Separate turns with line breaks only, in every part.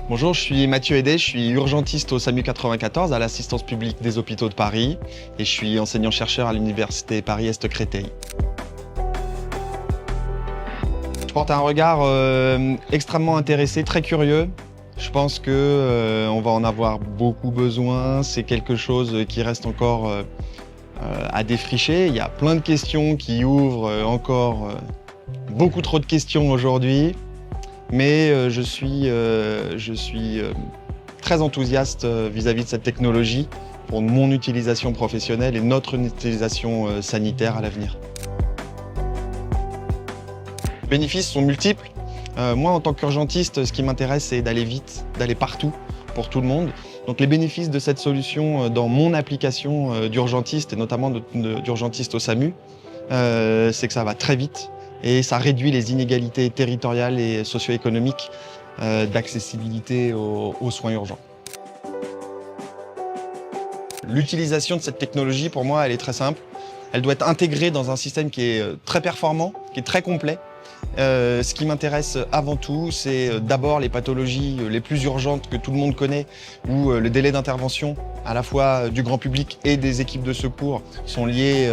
Bonjour, je suis Mathieu Hédé, je suis urgentiste au SAMU 94 à l'assistance publique des hôpitaux de Paris et je suis enseignant-chercheur à l'université Paris-Est-Créteil. Je porte un regard extrêmement intéressé, très curieux. Je pense qu'on va en avoir beaucoup besoin, c'est quelque chose qui reste encore à défricher. Il y a plein de questions qui ouvrent encore beaucoup trop de questions aujourd'hui. Mais je suis très enthousiaste vis-à-vis de cette technologie pour mon utilisation professionnelle et notre utilisation sanitaire à l'avenir. Les bénéfices sont multiples. Moi, en tant qu'urgentiste, ce qui m'intéresse, c'est d'aller vite, d'aller partout pour tout le monde. Donc les bénéfices de cette solution dans mon application d'urgentiste, et notamment d'urgentiste au SAMU, c'est que ça va très vite. Et ça réduit les inégalités territoriales et socio-économiques d'accessibilité aux soins urgents. L'utilisation de cette technologie, pour moi, elle est très simple. Elle doit être intégrée dans un système qui est très performant, qui est très complet. Ce qui m'intéresse avant tout, c'est d'abord les pathologies les plus urgentes que tout le monde connaît, où le délai d'intervention, à la fois du grand public et des équipes de secours, sont liés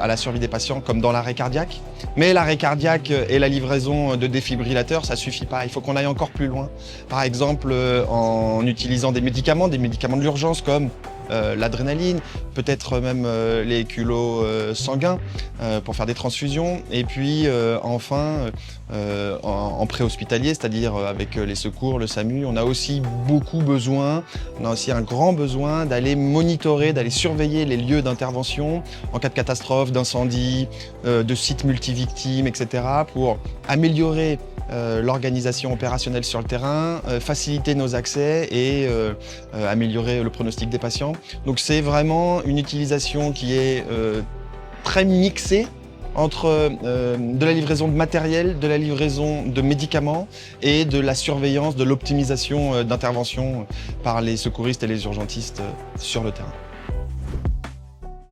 à la survie des patients, comme dans l'arrêt cardiaque. Mais l'arrêt cardiaque et la livraison de défibrillateurs, ça suffit pas. Il faut qu'on aille encore plus loin. Par exemple, en utilisant des médicaments de l'urgence comme l'adrénaline, peut-être même les culots sanguins pour faire des transfusions. Et puis enfin, en préhospitalier, c'est-à-dire avec les secours, le SAMU, on a aussi un grand besoin d'aller monitorer, d'aller surveiller les lieux d'intervention en cas de catastrophe, d'incendie, de sites multivictimes, etc. pour améliorer l'organisation opérationnelle sur le terrain, faciliter nos accès et améliorer le pronostic des patients. Donc c'est vraiment une utilisation qui est très mixée entre de la livraison de matériel, de la livraison de médicaments et de la surveillance, de l'optimisation d'intervention par les secouristes et les urgentistes sur le terrain.